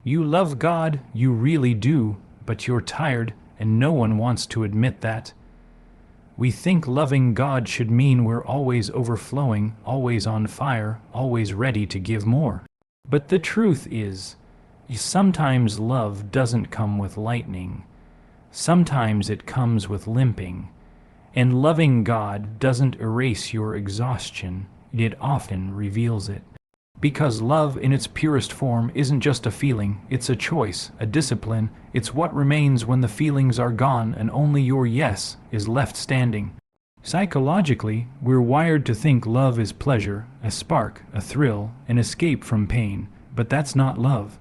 You love God, you really do, but you're tired, and no one wants to admit that. We think loving God should mean we're always overflowing, always on fire, always ready to give more. But the truth is, sometimes love doesn't come with lightning. Sometimes it comes with limping. And loving God doesn't erase your exhaustion, it often reveals it. Because love in its purest form isn't just a feeling, it's a choice, a discipline. It's what remains when the feelings are gone and only your yes is left standing. Psychologically, we're wired to think love is pleasure, a spark, a thrill, an escape from pain. But that's not love.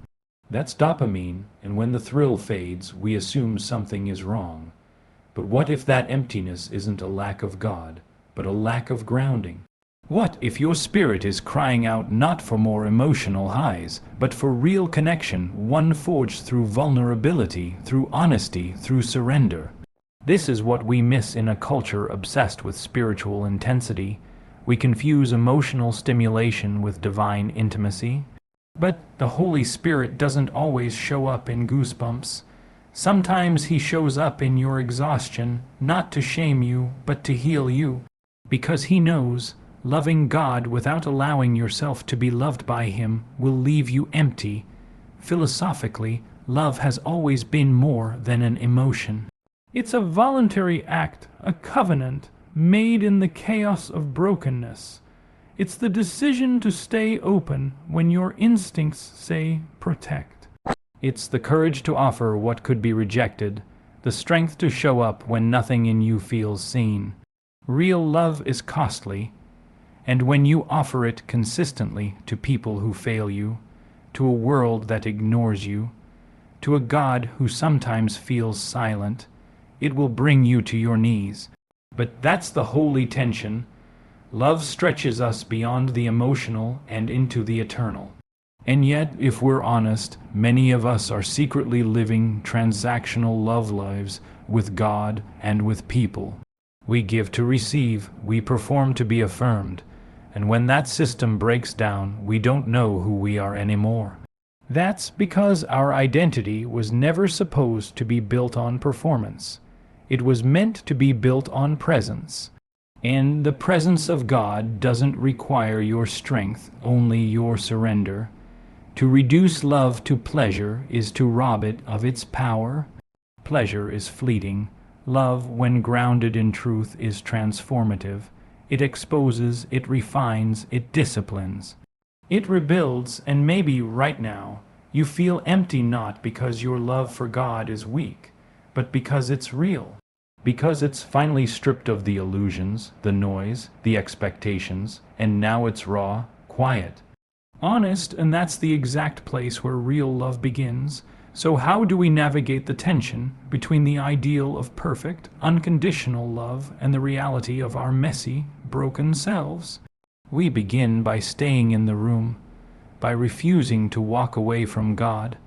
That's dopamine, and when the thrill fades, we assume something is wrong. But what if that emptiness isn't a lack of God, but a lack of grounding? What if your spirit is crying out not for more emotional highs, but for real connection, one forged through vulnerability, through honesty, through surrender? This is what we miss in a culture obsessed with spiritual intensity. We confuse emotional stimulation with divine intimacy. But the Holy Spirit doesn't always show up in goosebumps. Sometimes he shows up in your exhaustion, not to shame you, but to heal you. Because he knows loving God without allowing yourself to be loved by him will leave you empty. Philosophically, love has always been more than an emotion. It's a voluntary act, a covenant, made in the chaos of brokenness. It's the decision to stay open when your instincts say protect. It's the courage to offer what could be rejected, the strength to show up when nothing in you feels seen. Real love is costly, and when you offer it consistently to people who fail you, to a world that ignores you, to a God who sometimes feels silent, it will bring you to your knees. But that's the holy tension. Love stretches us beyond the emotional and into the eternal. And yet, if we're honest, many of us are secretly living transactional love lives with God and with people. We give to receive, we perform to be affirmed. And when that system breaks down, we don't know who we are anymore. That's because our identity was never supposed to be built on performance. It was meant to be built on presence. And the presence of God doesn't require your strength, only your surrender. To reduce love to pleasure is to rob it of its power. Pleasure is fleeting. Love, when grounded in truth, is transformative. It exposes, it refines, it disciplines. It rebuilds, and maybe right now you feel empty not because your love for God is weak, but because it's real. Because it's finally stripped of the illusions, the noise, the expectations, and now it's raw, quiet. Honest, and that's the exact place where real love begins. So how do we navigate the tension between the ideal of perfect, unconditional love and the reality of our messy, broken selves? We begin by staying in the room, by refusing to walk away from God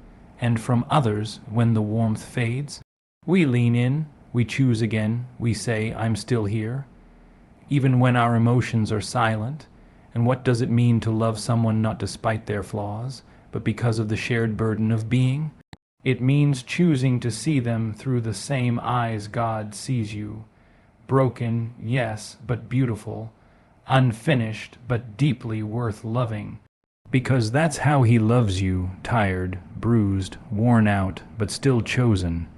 and from others when the warmth fades. We lean in, we choose again, we say, I'm still here, even when our emotions are silent. And what does it mean to love someone not despite their flaws, but because of the shared burden of being? It means choosing to see them through the same eyes God sees you. Broken, yes, but beautiful. Unfinished, but deeply worth loving. Because that's how he loves you, tired, bruised, worn out, but still chosen.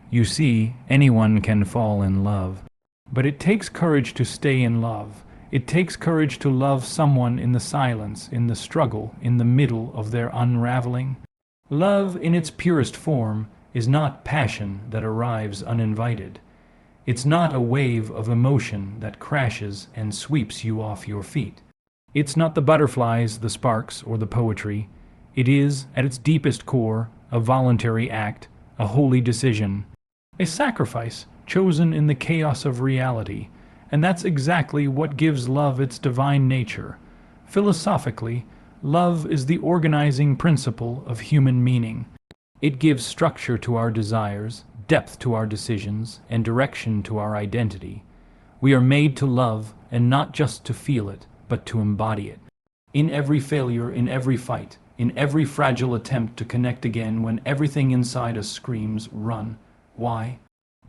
You see, anyone can fall in love. But it takes courage to stay in love. It takes courage to love someone in the silence, in the struggle, in the middle of their unraveling. Love, in its purest form, is not passion that arrives uninvited. It's not a wave of emotion that crashes and sweeps you off your feet. It's not the butterflies, the sparks, or the poetry. It is, at its deepest core, a voluntary act, a holy decision, a sacrifice chosen in the chaos of reality. And that's exactly what gives love its divine nature. Philosophically, love is the organizing principle of human meaning. It gives structure to our desires, depth to our decisions, and direction to our identity. We are made to love, and not just to feel it, but to embody it. In every failure, in every fight, in every fragile attempt to connect again when everything inside us screams, run. Why?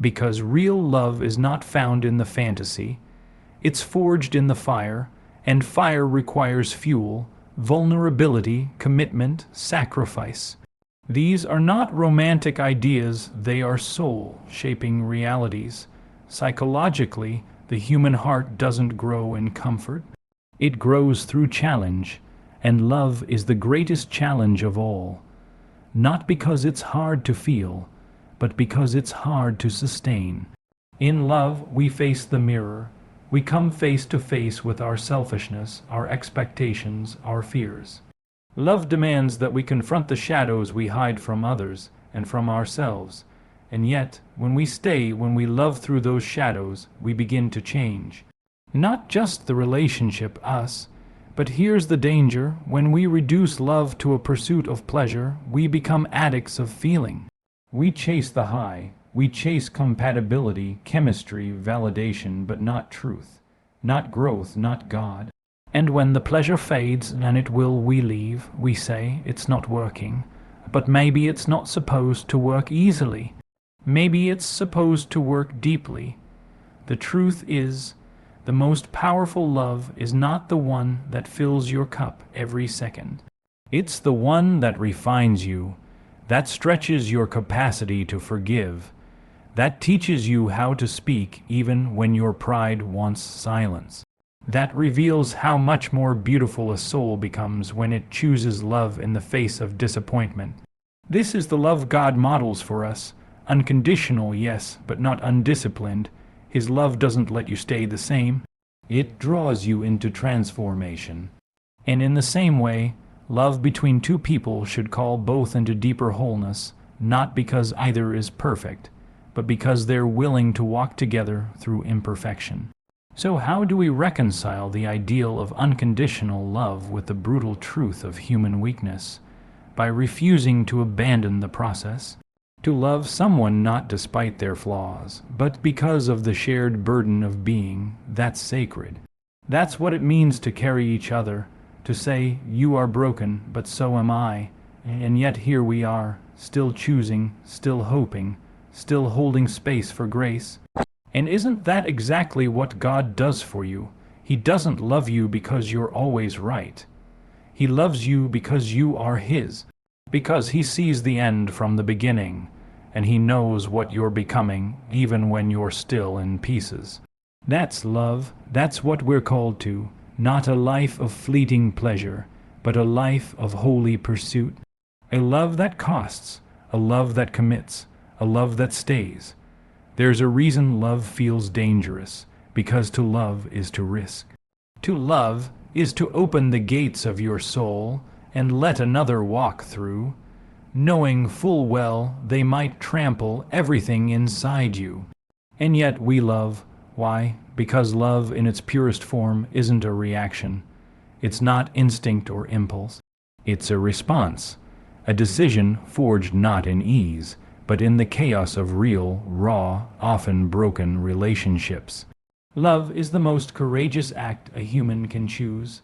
Because real love is not found in the fantasy. It's forged in the fire, and fire requires fuel, vulnerability, commitment, sacrifice. These are not romantic ideas, they are soul-shaping realities. Psychologically, the human heart doesn't grow in comfort. It grows through challenge, and love is the greatest challenge of all. Not because it's hard to feel, but because it's hard to sustain. In love, we face the mirror. We come face to face with our selfishness, our expectations, our fears. Love demands that we confront the shadows we hide from others and from ourselves. And yet, when we love through those shadows, we begin to change. Not just the relationship, us, but here's the danger: when we reduce love to a pursuit of pleasure, we become addicts of feeling. We chase the high, we chase compatibility, chemistry, validation, but not truth, not growth, not God. And when the pleasure fades, and it will, we leave, we say, it's not working. But maybe it's not supposed to work easily. Maybe it's supposed to work deeply. The truth is, the most powerful love is not the one that fills your cup every second. It's the one that refines you, that stretches your capacity to forgive, that teaches you how to speak even when your pride wants silence, that reveals how much more beautiful a soul becomes when it chooses love in the face of disappointment. This is the love God models for us. Unconditional, yes, but not undisciplined. His love doesn't let you stay the same. It draws you into transformation. And in the same way, love between two people should call both into deeper wholeness, not because either is perfect, but because they're willing to walk together through imperfection. So how do we reconcile the ideal of unconditional love with the brutal truth of human weakness? By refusing to abandon the process. To love someone not despite their flaws, but because of the shared burden of being, that's sacred. That's what it means to carry each other, to say, you are broken, but so am I, and yet here we are, still choosing, still hoping, still holding space for grace. And isn't that exactly what God does for you? He doesn't love you because you're always right. He loves you because you are His. Because He sees the end from the beginning, and He knows what you're becoming, even when you're still in pieces. That's love. That's what we're called to. Not a life of fleeting pleasure, but a life of holy pursuit. A love that costs, a love that commits, a love that stays. There's a reason love feels dangerous, because to love is to risk. To love is to open the gates of your soul and let another walk through, knowing full well they might trample everything inside you. And yet we love. Why? Because love in its purest form isn't a reaction. It's not instinct or impulse. It's a response, a decision forged not in ease, but in the chaos of real, raw, often broken relationships. Love is the most courageous act a human can choose.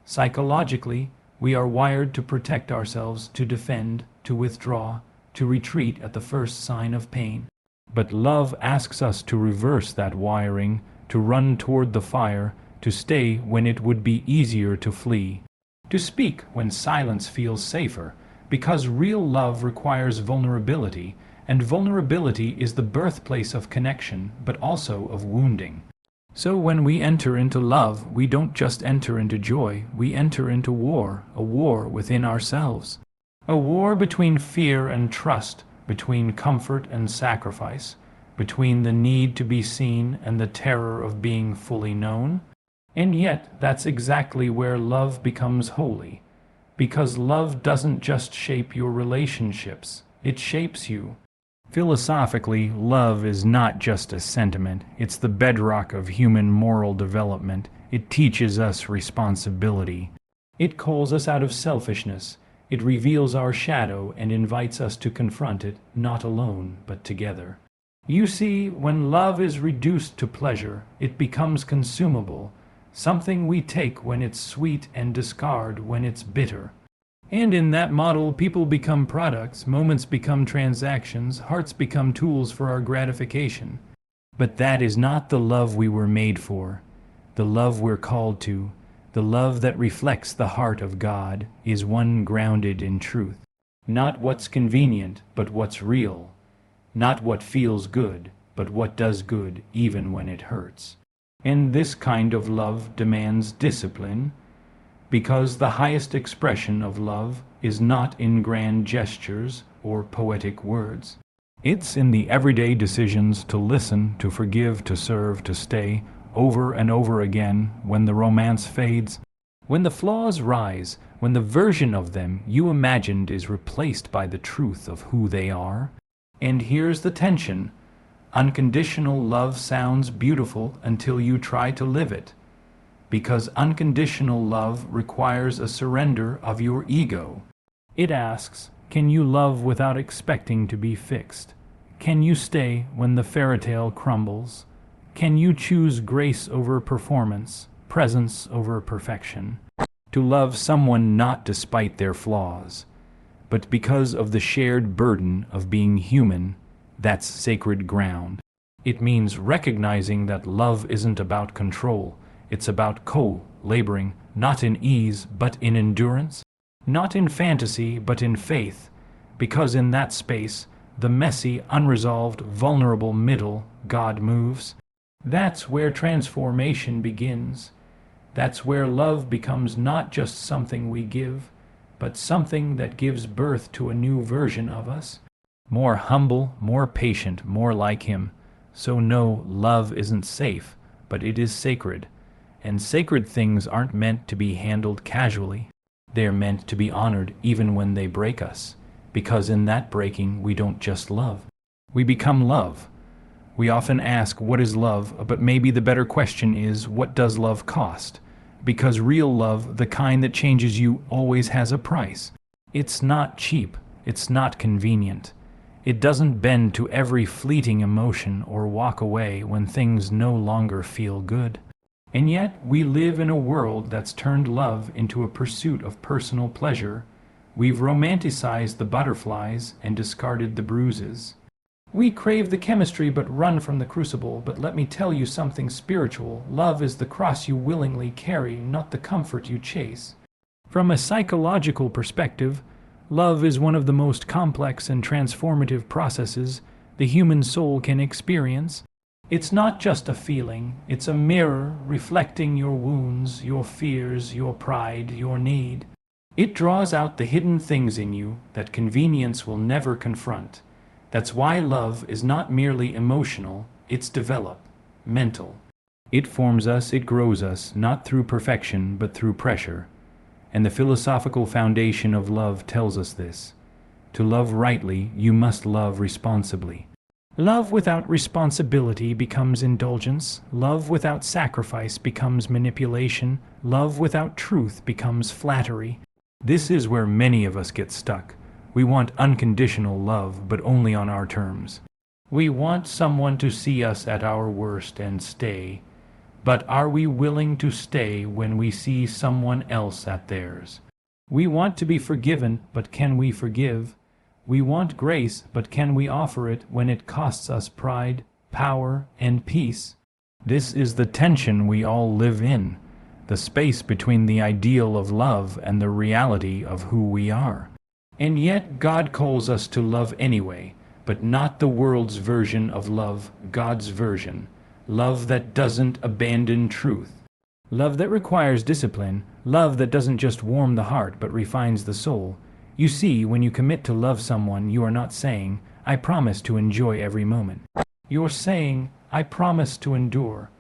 Psychologically, we are wired to protect ourselves, to defend, to withdraw, to retreat at the first sign of pain. But love asks us to reverse that wiring, to run toward the fire, to stay when it would be easier to flee, to speak when silence feels safer, because real love requires vulnerability, and vulnerability is the birthplace of connection, but also of wounding. So when we enter into love, we don't just enter into joy, we enter into war, a war within ourselves. A war between fear and trust, between comfort and sacrifice, between the need to be seen and the terror of being fully known. And yet, that's exactly where love becomes holy, because love doesn't just shape your relationships, it shapes you. Philosophically, love is not just a sentiment, it's the bedrock of human moral development. It teaches us responsibility. It calls us out of selfishness. It reveals our shadow and invites us to confront it, not alone, but together. You see, when love is reduced to pleasure, it becomes consumable, something we take when it's sweet and discard when it's bitter. And in that model, people become products, moments become transactions, hearts become tools for our gratification. But that is not the love we were made for. The love we're called to, the love that reflects the heart of God, is one grounded in truth. Not what's convenient, but what's real. Not what feels good, but what does good even when it hurts. And this kind of love demands discipline, because the highest expression of love is not in grand gestures or poetic words. It's in the everyday decisions to listen, to forgive, to serve, to stay, over and over again, when the romance fades, when the flaws rise, when the version of them you imagined is replaced by the truth of who they are. And here's the tension. Unconditional love sounds beautiful until you try to live it, because unconditional love requires a surrender of your ego. It asks, can you love without expecting to be fixed? Can you stay when the fairy tale crumbles? Can you choose grace over performance, presence over perfection? To love someone not despite their flaws, but because of the shared burden of being human, that's sacred ground. It means recognizing that love isn't about control. It's about co-laboring, not in ease, but in endurance, not in fantasy, but in faith, because in that space, the messy, unresolved, vulnerable middle, God moves. That's where transformation begins. That's where love becomes not just something we give, but something that gives birth to a new version of us. More humble, more patient, more like Him. So no, love isn't safe, but it is sacred. And sacred things aren't meant to be handled casually. They're meant to be honored even when they break us, because in that breaking we don't just love. We become love. We often ask, what is love? But maybe the better question is, what does love cost? Because real love, the kind that changes you, always has a price. It's not cheap. It's not convenient. It doesn't bend to every fleeting emotion or walk away when things no longer feel good. And yet, we live in a world that's turned love into a pursuit of personal pleasure. We've romanticized the butterflies and discarded the bruises. We crave the chemistry but run from the crucible. But let me tell you something spiritual. Love is the cross you willingly carry, not the comfort you chase. From a psychological perspective, love is one of the most complex and transformative processes the human soul can experience. It's not just a feeling, it's a mirror reflecting your wounds, your fears, your pride, your need. It draws out the hidden things in you that convenience will never confront. That's why love is not merely emotional, it's developmental. It forms us, it grows us, not through perfection, but through pressure. And the philosophical foundation of love tells us this. To love rightly, you must love responsibly. Love without responsibility becomes indulgence. Love without sacrifice becomes manipulation. Love without truth becomes flattery. This is where many of us get stuck. We want unconditional love, but only on our terms. We want someone to see us at our worst and stay. But are we willing to stay when we see someone else at theirs? We want to be forgiven, but can we forgive? We want grace, but can we offer it when it costs us pride, power, and peace? This is the tension we all live in, the space between the ideal of love and the reality of who we are. And yet God calls us to love anyway, but not the world's version of love, God's version. Love that doesn't abandon truth. Love that requires discipline. Love that doesn't just warm the heart but refines the soul. You see, when you commit to love someone, you are not saying, I promise to enjoy every moment. You're saying, I promise to endure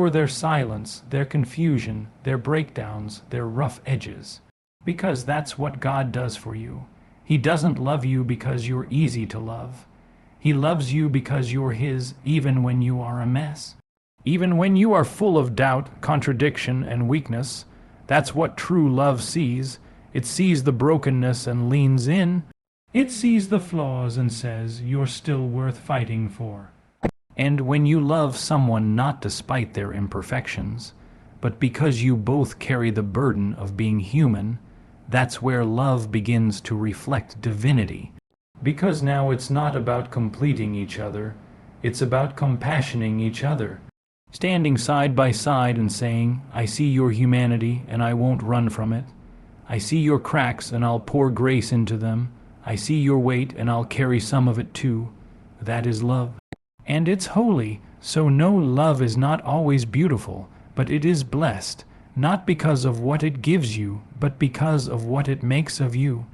their silence, their confusion, their breakdowns, their rough edges. Because that's what God does for you. He doesn't love you because you're easy to love. He loves you because you're His even when you are a mess. Even when you are full of doubt, contradiction, and weakness. That's what true love sees. It sees the brokenness and leans in. It sees the flaws and says, you're still worth fighting for. And when you love someone not despite their imperfections, but because you both carry the burden of being human, That's where love begins to reflect divinity. Because now it's not about completing each other, it's about compassioning each other. Standing side by side and saying, I see your humanity and I won't run from it. I see your cracks and I'll pour grace into them. I see your weight and I'll carry some of it too. That is love. And it's holy, so no, love is not always beautiful, but it is blessed, not because of what it gives you, but because of what it makes of you.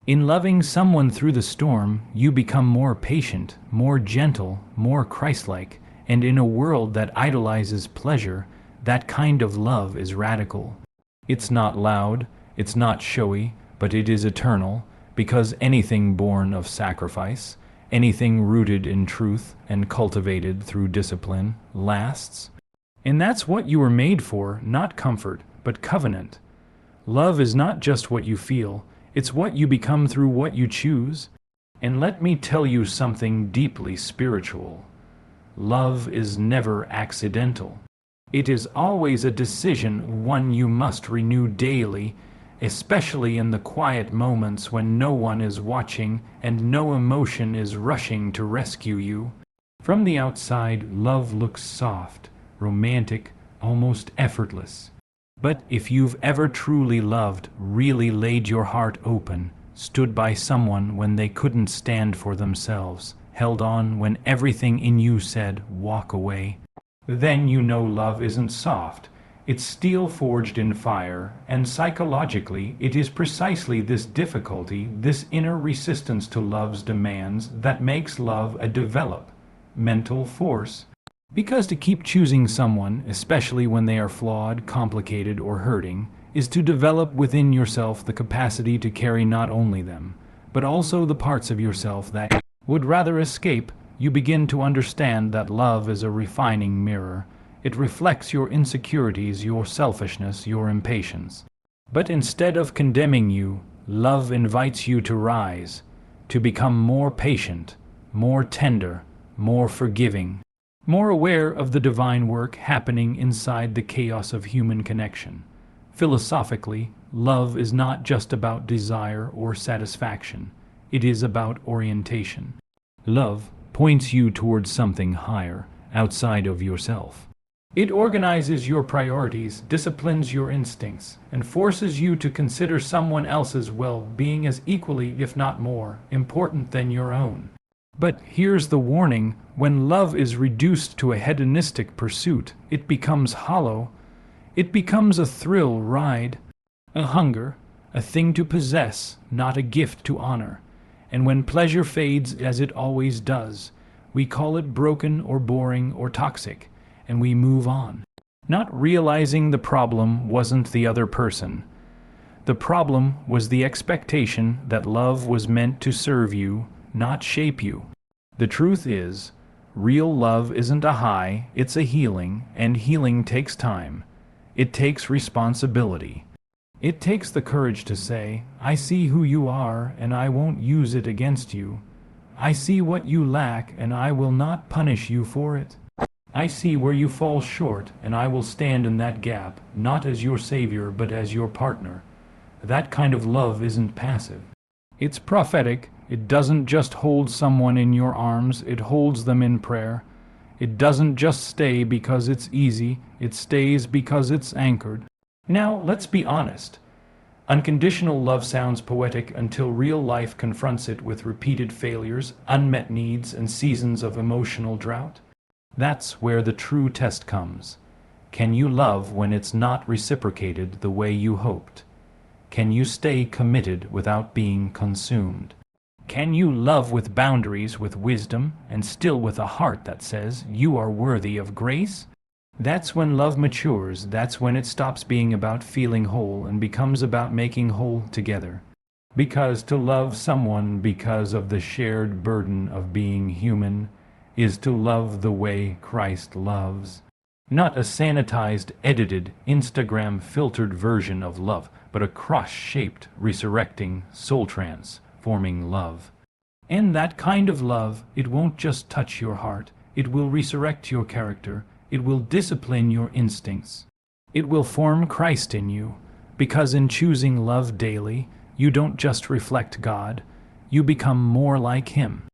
In loving someone through the storm, you become more patient, more gentle, more Christ-like, and in a world that idolizes pleasure, that kind of love is radical. It's not loud, it's not showy, but it is eternal, because anything born of sacrifice, anything rooted in truth and cultivated through discipline, lasts. And that's what you were made for, not comfort, but covenant. Love is not just what you feel, it's what you become through what you choose. And let me tell you something deeply spiritual. Love is never accidental. It is always a decision, one you must renew daily, especially in the quiet moments when no one is watching and no emotion is rushing to rescue you. From the outside, love looks soft, romantic, almost effortless. But if you've ever truly loved, really laid your heart open, stood by someone when they couldn't stand for themselves, held on when everything in you said, walk away, then you know love isn't soft. It's steel forged in fire, and psychologically it is precisely this difficulty, this inner resistance to love's demands, that makes love a developmental force. Because to keep choosing someone, especially when they are flawed, complicated, or hurting, is to develop within yourself the capacity to carry not only them, but also the parts of yourself that would rather escape. You begin to understand that love is a refining mirror. It reflects your insecurities, your selfishness, your impatience. But instead of condemning you, love invites you to rise, to become more patient, more tender, more forgiving, more aware of the divine work happening inside the chaos of human connection. Philosophically, love is not just about desire or satisfaction. It is about orientation. Love points you towards something higher, outside of yourself. It organizes your priorities, disciplines your instincts, and forces you to consider someone else's well-being as equally, if not more, important than your own. But here's the warning: when love is reduced to a hedonistic pursuit, it becomes hollow. It becomes a thrill ride, a hunger, a thing to possess, not a gift to honor. And when pleasure fades, as it always does, we call it broken or boring or toxic, and we move on, not realizing the problem wasn't the other person. The problem was the expectation that love was meant to serve you, not shape you. The truth is, real love isn't a high, it's a healing, and healing takes time. It takes responsibility. It takes the courage to say, I see who you are, and I won't use it against you. I see what you lack, and I will not punish you for it. I see where you fall short, and I will stand in that gap, not as your savior, but as your partner. That kind of love isn't passive. It's prophetic. It doesn't just hold someone in your arms, it holds them in prayer. It doesn't just stay because it's easy, it stays because it's anchored. Now, let's be honest. Unconditional love sounds poetic until real life confronts it with repeated failures, unmet needs, and seasons of emotional drought. That's where the true test comes. Can you love when it's not reciprocated the way you hoped? Can you stay committed without being consumed? Can you love with boundaries, with wisdom, and still with a heart that says you are worthy of grace? That's when love matures. That's when it stops being about feeling whole and becomes about making whole together. Because to love someone because of the shared burden of being human is to love the way Christ loves. Not a sanitized, edited, Instagram-filtered version of love, but a cross-shaped, resurrecting, soul-transforming love. And that kind of love, it won't just touch your heart. It will resurrect your character. It will discipline your instincts. It will form Christ in you, Because in choosing love daily, you don't just reflect God, you become more like Him.